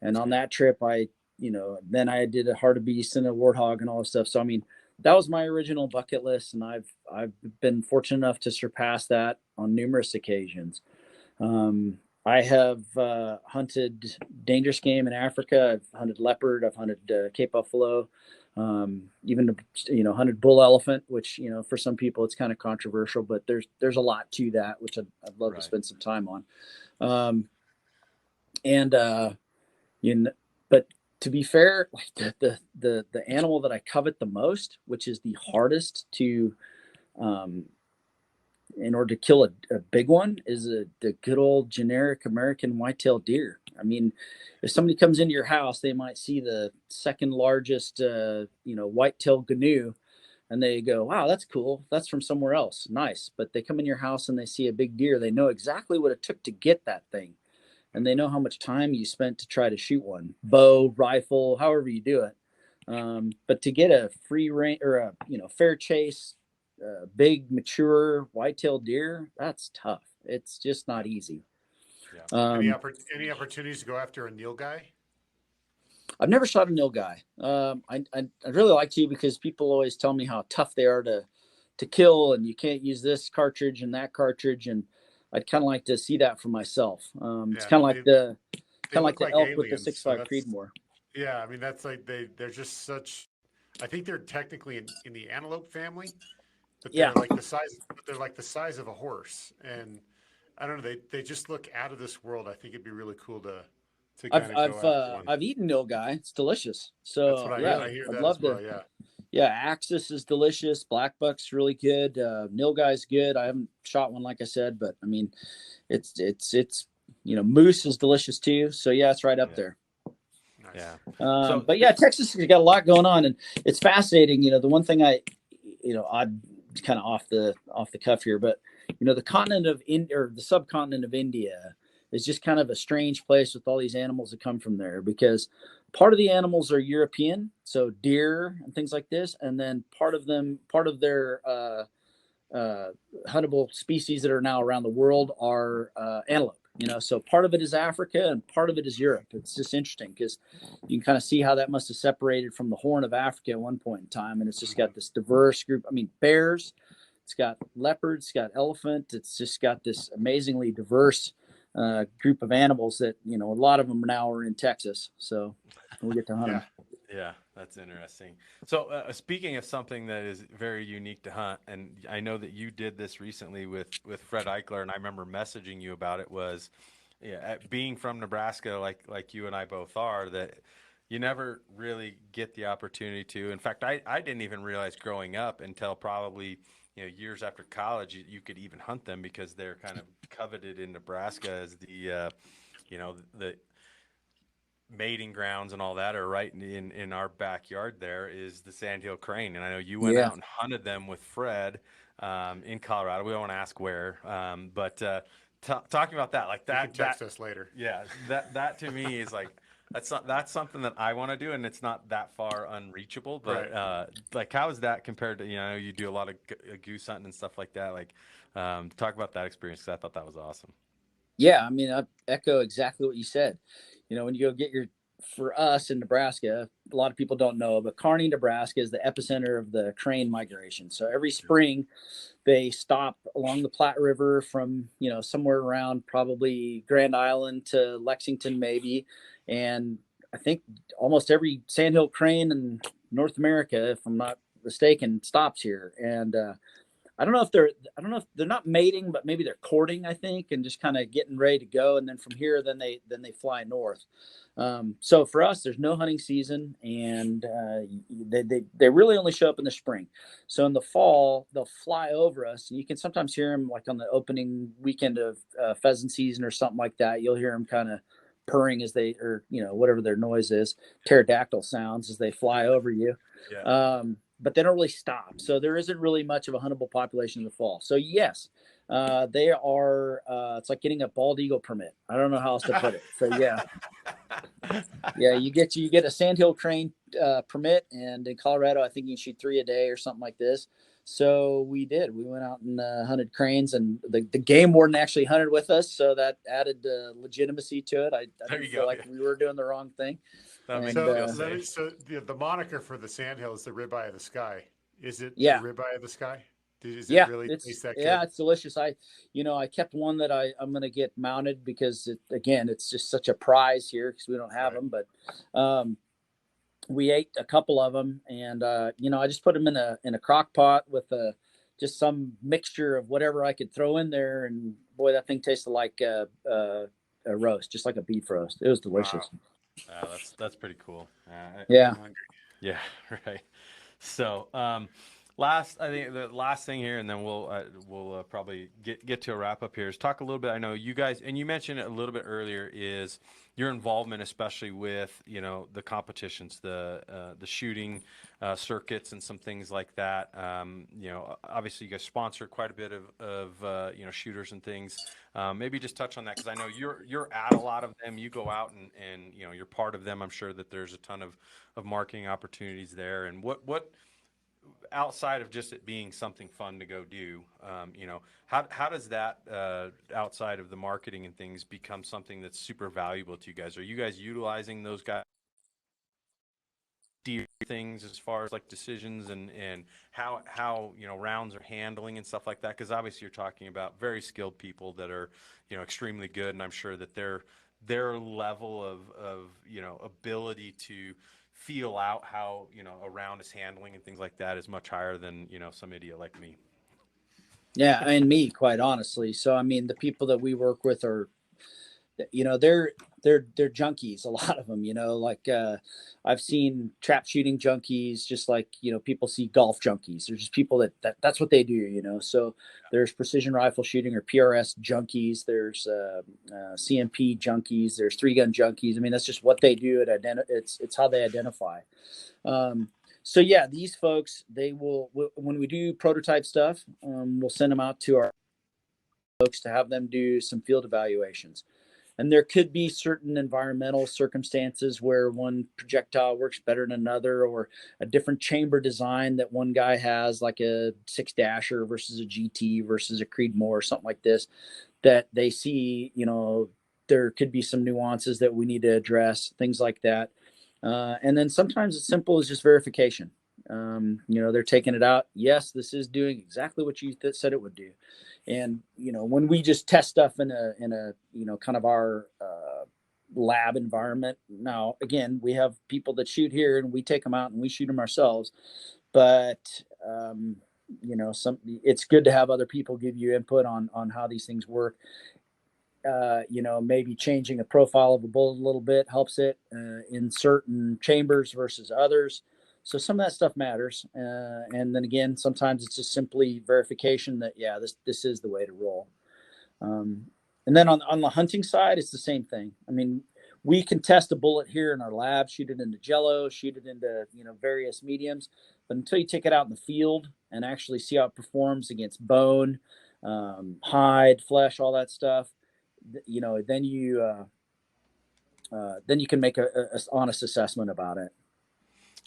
And on that trip, then I did a hartebeest and a warthog and all this stuff. So, I mean, that was my original bucket list, and I've been fortunate enough to surpass that on numerous occasions. I have hunted dangerous game in Africa. I've hunted leopard. I've hunted Cape buffalo. Even hunted bull elephant, which for some people it's kind of controversial, but there's a lot to that, which I'd love to spend some time on. And but to be fair, like the animal that I covet the most, which is the hardest to in order to kill a big one, is the good old generic American white-tailed deer. I mean, if somebody comes into your house, they might see the second largest, white-tailed gnu, and they go, "Wow, that's cool. That's from somewhere else. Nice." But they come in your house and they see a big deer. They know exactly what it took to get that thing, and they know how much time you spent to try to shoot one, bow, rifle, however you do it. But to get a free range or a fair chase, big mature white-tailed deer, that's tough. It's just not easy. Yeah. Any opportunities to go after a Neil guy? I've never shot a nil guy. I'd really like to, because people always tell me how tough they are to kill, and you can't use this cartridge and that cartridge, and I'd kind of like to see that for myself. It's kind of like the elk with the 6.5 Creedmoor. Yeah, I mean that's like they're just such. I think they're technically in the antelope family, but they're like the size of a horse, and I don't know. They just look out of this world. I think it'd be really cool to kind of go after one. I've eaten nil guy. It's delicious. So that's what I hear. I'd that love as well, to. Yeah. Yeah, Axis is delicious. Black buck's really good. Nil guy's good. I haven't shot one, like I said, but I mean, it's moose is delicious too. So yeah, it's right up there. Nice. Yeah. But yeah, Texas has got a lot going on, and it's fascinating. The one thing I'm kind of off the cuff here, but the continent of India, or the subcontinent of India, is just kind of a strange place with all these animals that come from there, because part of the animals are European, so deer and things like this, and then part of their huntable species that are now around the world are antelope. So part of it is Africa and part of it is Europe. It's just interesting because you can kind of see how that must have separated from the Horn of Africa at one point in time, and it's just got this diverse group. I mean, bears, it's got leopards, it's got elephant. It's just got this amazingly diverse group of animals that a lot of them now are in Texas, so we get to hunt them. Yeah, that's interesting. So speaking of something that is very unique to hunt, and I know that you did this recently with Fred Eichler, and I remember messaging you about it, was being from Nebraska, like you and I both are, that you never really get the opportunity to. In fact, I didn't even realize growing up until probably years after college you could even hunt them, because they're kind of coveted in Nebraska as the the mating grounds and all that are right in our backyard. There is the Sandhill Crane, and I know you went out and hunted them with Fred in Colorado. We don't want to ask where, but talking about that, like that, you can text us later. Yeah, that to me is like that's something that I want to do, and it's not that far unreachable. But like, how is that compared to you do a lot of goose hunting and stuff like that? Like, talk about that experience, because I thought that was awesome. Yeah, I mean, I echo exactly what you said. When you go get for us in Nebraska, a lot of people don't know, but Kearney, Nebraska is the epicenter of the crane migration. So every spring they stop along the Platte River from, somewhere around probably Grand Island to Lexington, maybe. And I think almost every Sandhill Crane in North America, if I'm not mistaken, stops here. And, I don't know if they're not mating, but maybe they're courting, I think, and just kind of getting ready to go. And then from here, then they fly north. So for us, there's no hunting season, and they really only show up in the spring. So in the fall, they'll fly over us, and you can sometimes hear them like on the opening weekend of pheasant season or something like that. You'll hear them kind of purring as they, or whatever their noise is, pterodactyl sounds as they fly over you. Yeah. But they don't really stop. So there isn't really much of a huntable population in the fall. So yes, they are, it's like getting a bald eagle permit. I don't know how else to put it. So yeah, you get a Sandhill Crane permit, and in Colorado, I think you can shoot 3 a day or something like this. So we went out and hunted cranes, and the game warden actually hunted with us. So that added legitimacy to it. I didn't feel like we were doing the wrong thing. So the moniker for the Sandhill is the ribeye of the sky. Is it the Yeah. ribeye of the sky? Is it Yeah, really taste that good? yeah, it's delicious. I kept one that I'm going to get mounted because again, it's just such a prize here because we don't have Right. them, but, we ate a couple of them, and I just put them in a crock pot with just some mixture of whatever I could throw in there, and boy, that thing tasted like a roast, just like a beef roast. It was Wow. delicious. That's pretty cool. Yeah, I'm hungry. Yeah, right. So, I think the last thing here, and then we'll probably get to a wrap up here. Is talk a little bit. I know you guys, and you mentioned it a little bit earlier, is your involvement, especially with the competitions, the shooting circuits, and some things like that. Obviously, you guys sponsor quite a bit of shooters and things. Maybe just touch on that because I know you're at a lot of them. You go out and you're part of them. I'm sure that there's a ton of marketing opportunities there. And what outside of just it being something fun to go do, how does that outside of the marketing and things become something that's super valuable to you guys? Are you guys utilizing those guys? Things as far as like decisions and how rounds are handling and stuff like that, because obviously you're talking about very skilled people that are extremely good, and I'm sure that their level of ability to feel out how a round is handling and things like that is much higher than some idiot like me. yeah, and me, quite honestly. So I mean, the people that we work with are, they're junkies, a lot of them. Like I've seen trap shooting junkies, just like people see golf junkies. There's just people that's what they do. So there's precision rifle shooting or PRS junkies. There's CMP junkies. There's 3-gun junkies. I mean, that's just what they do. It's how they identify. So yeah, these folks, they will, when we do prototype stuff, we'll send them out to our folks to have them do some field evaluations. And there could be certain environmental circumstances where one projectile works better than another, or a different chamber design that one guy has, like a 6-dasher versus a GT versus a Creedmoor or something like this, that they see, there could be some nuances that we need to address, things like that. And then sometimes it's simple as just verification. They're taking it out. Yes, this is doing exactly what you said it would do. And when we just test stuff in a kind of our lab environment. Now, again, we have people that shoot here, and we take them out and we shoot them ourselves. But it's good to have other people give you input on how these things work. Maybe changing a profile of a bullet a little bit helps it in certain chambers versus others. So some of that stuff matters. And then again, sometimes it's just simply verification that, yeah, this is the way to roll. And then on the hunting side, it's the same thing. I mean, we can test a bullet here in our lab, shoot it into jello, shoot it into, various mediums. But until you take it out in the field and actually see how it performs against bone, hide, flesh, all that stuff, then you can make a honest assessment about it.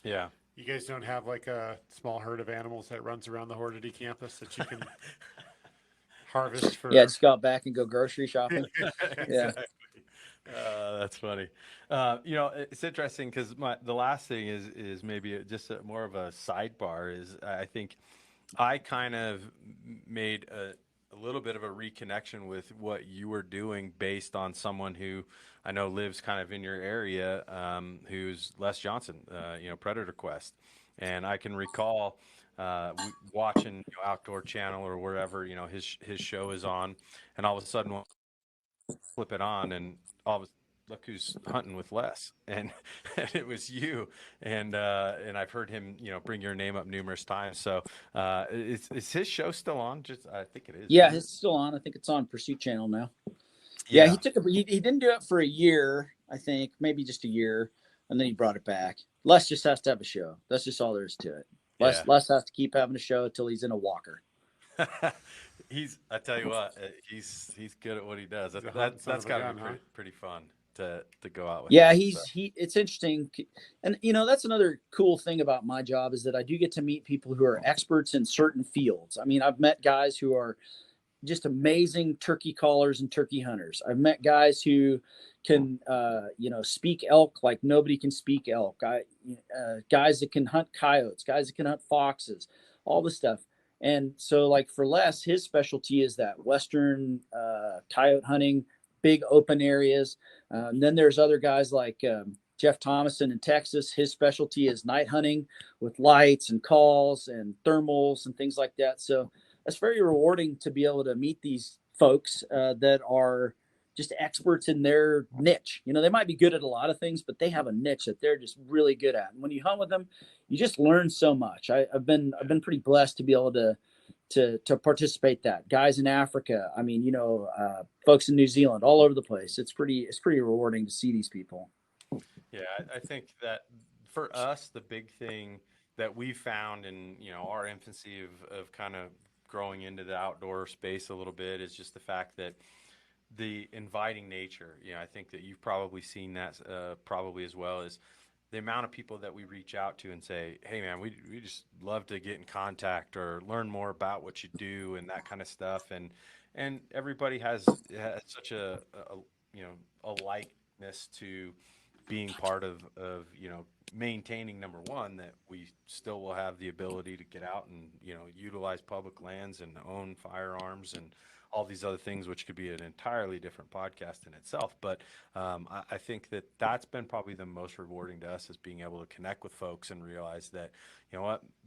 Yeah. You guys don't have like a small herd of animals that runs around the Hornady campus that you can harvest for? Yeah, just go out back and go grocery shopping. Yeah. That's funny. It's interesting because the last thing is maybe just more of a sidebar. Is I think I kind of made a little bit of a reconnection with what you were doing based on someone who I know lives kind of in your area, who's Les Johnson, Predator Quest. And I can recall watching Outdoor Channel or wherever, his show is on, and all of a sudden we'll flip it on and all of a look who's hunting with Les, and, and it was you, and I've heard him bring your name up numerous times. So is his show still on? I think it is. Yeah, it's still on. I think it's on Pursuit Channel now. Yeah, he didn't do it for a year, I think, maybe just a year, and then he brought it back. Les just has to have a show. That's just all there is to it. Les has to keep having a show until he's in a walker. I tell you what, he's good at what he does. That's got to be pretty fun to go out with. Yeah, it's interesting. And that's another cool thing about my job is that I do get to meet people who are experts in certain fields. I mean, I've met guys who are just amazing turkey callers and turkey hunters. I've met guys who can, speak elk like nobody can speak elk. Guys that can hunt coyotes, guys that can hunt foxes, all this stuff. And so, like for Les, his specialty is that western coyote hunting, big open areas. And then there's other guys like Jeff Thomason in Texas. His specialty is night hunting with lights and calls and thermals and things like that. So it's very rewarding to be able to meet these folks that are just experts in their niche. They might be good at a lot of things, but they have a niche that they're just really good at. And when you hunt with them, you just learn so much. I've been pretty blessed to be able to participate. That guys in Africa, folks in New Zealand, all over the place. It's pretty rewarding to see these people. Yeah, I think that for us, the big thing that we found in our infancy of kind of growing into the outdoor space a little bit is just the fact that the inviting nature. I think that you've probably seen that probably as well, is the amount of people that we reach out to and say, hey man, we just love to get in contact or learn more about what you do and that kind of stuff. And everybody has such a likeness to being part of maintaining, number one, that we still will have the ability to get out and utilize public lands and own firearms and all these other things, which could be an entirely different podcast in itself. But I think that that's been probably the most rewarding to us, is being able to connect with folks and realize that,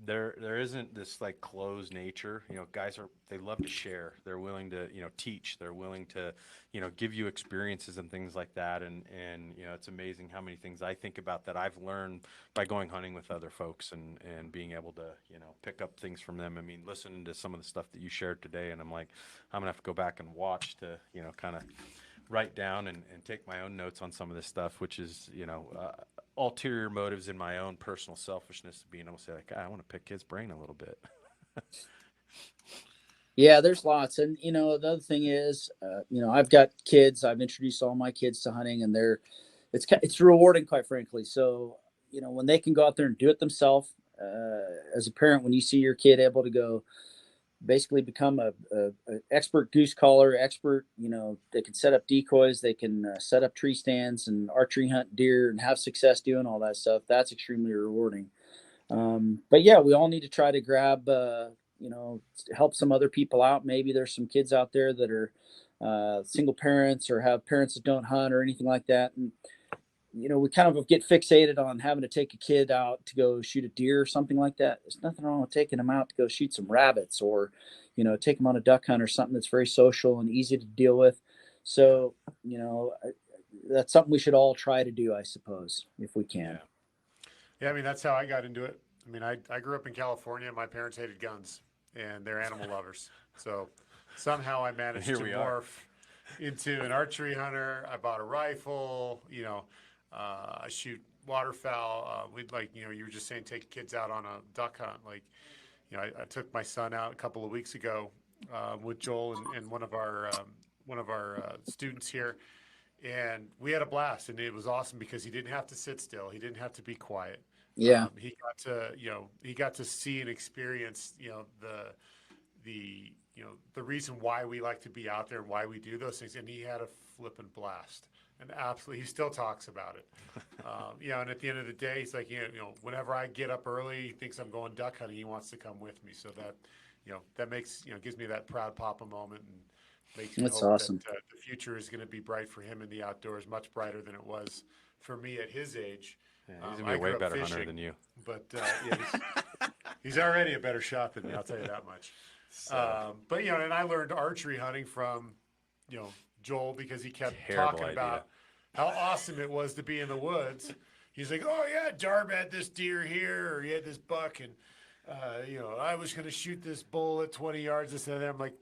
there isn't this like closed nature. Guys they love to share. They're willing to, teach. They're willing to, give you experiences and things like that. And it's amazing how many things I think about that I've learned by going hunting with other folks and being able to, pick up things from them. I mean, listening to some of the stuff that you shared today, and I'm like, I'm gonna have to go back and watch to, kind of write down and take my own notes on some of this stuff, which is, ulterior motives in my own personal selfishness, being able to say like, I want to pick his brain a little bit. Yeah, there's lots. And, the other thing is, I've got kids. I've introduced all my kids to hunting, and it's rewarding, quite frankly. So, when they can go out there and do it themselves, as a parent, when you see your kid able to go basically become a expert goose caller, expert, they can set up decoys, they can set up tree stands and archery hunt deer and have success doing all that stuff. That's extremely rewarding. But yeah, we all need to try to grab, help some other people out. Maybe there's some kids out there that are single parents or have parents that don't hunt or anything like that. And, we kind of get fixated on having to take a kid out to go shoot a deer or something like that. There's nothing wrong with taking them out to go shoot some rabbits, or, take them on a duck hunt or something that's very social and easy to deal with. So, that's something we should all try to do, I suppose, if we can. Yeah, I mean, that's how I got into it. I mean, I grew up in California. My parents hated guns, and they're animal lovers. So somehow I managed to morph into an archery hunter. I bought a rifle, I shoot waterfowl. We'd you were just saying, take kids out on a duck hunt. I took my son out a couple of weeks ago with Joel and one of our students here, and we had a blast. And it was awesome because he didn't have to sit still. He didn't have to be quiet. Yeah. He got to see and experience, the reason why we like to be out there and why we do those things. And he had a flippin' blast. And absolutely, he still talks about it. And at the end of the day, he's like, whenever I get up early, he thinks I'm going duck hunting. He wants to come with me. So that, that makes, gives me that proud papa moment, and makes me hope awesome. that the future is going to be bright for him in the outdoors, much brighter than it was for me at his age. Yeah, he's going to be a way better hunter than you. But he's already a better shot than me, I'll tell you that much. But, and I learned archery hunting from, Joel, because he kept talking about how awesome it was to be in the woods. He's like, oh yeah, Darb had this deer here, or he had this buck, and I was going to shoot this bull at 20 yards, this and that. I'm like,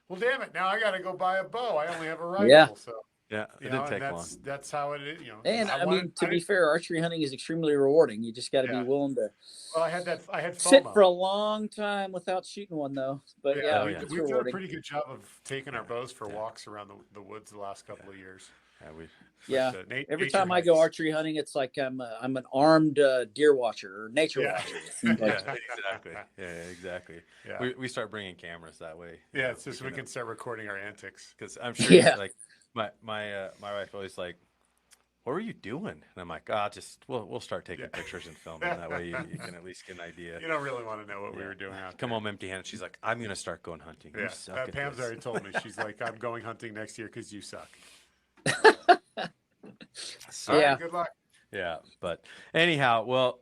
well, damn it, now I got to go buy a bow. I only have a rifle. Yeah. So yeah, it didn't take long. That's how it is. And to be fair, archery hunting is extremely rewarding. You just got to be willing to. Well, I had FOMO. Sit for a long time without shooting one, though. But we've done a pretty good job of taking our bows for walks around the woods the last couple of years. Yeah. Like Every nature time I go hikes. archery hunting, it's like I'm an armed deer watcher or nature Yeah. watcher. It seems like. Yeah, exactly. Yeah, exactly. Yeah. We start bringing cameras that way. Yeah, it's just we can start recording our antics. because I'm sure Yeah. like my wife always like, what were you doing? And I'm like, ah, just we'll start taking pictures and filming. That way you can at least get an idea. You don't really want to know what we were doing out Come there. home empty-handed. She's like, I'm gonna start going hunting. You Yeah, suck at Pam's this. already told me. She's like, I'm going hunting next year because you suck. So, All right, Yeah. good luck. yeah, but anyhow, well,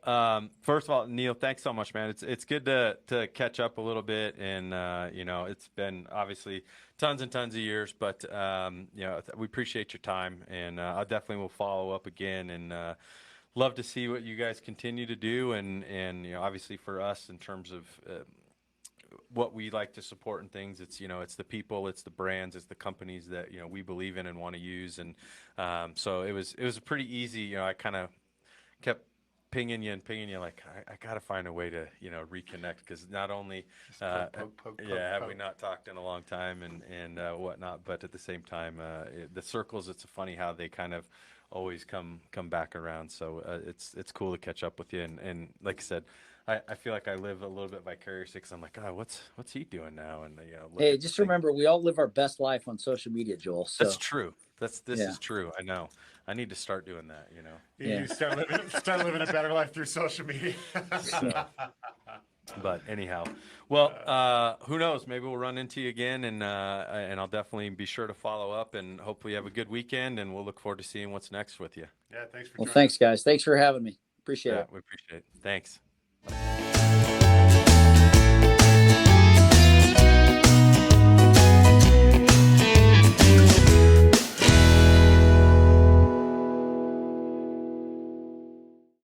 first of all, Neil, thanks so much, man. It's good to catch up a little bit, and it's been obviously tons and tons of years, but we appreciate your time, and I definitely will follow up again, and love to see what you guys continue to do, and obviously for us in terms of what we like to support and things, it's it's the people, it's the brands, it's the companies that we believe in and want to use, and so it was a pretty easy. I kind of kept pinging you like I got to find a way to reconnect, because not only Poke, have we not talked in a long time and whatnot, but at the same time the circles, it's funny how they kind of always come back around. So it's cool to catch up with you, and like I said, I feel like I live a little bit vicariously, because I'm like, oh, what's he doing now? And Hey, just remember, we all live our best life on social media, Joel. So that's true. This Yeah. is true. I know. I need to start doing that. You start living a better life through social media. But anyhow, well, who knows? Maybe we'll run into you again, and I'll definitely be sure to follow up, and hopefully you have a good weekend, and we'll look forward to seeing what's next with you. Yeah, thanks for Well, joining. thanks, guys. Thanks for having me. Appreciate Yeah, it. we appreciate it. Thanks.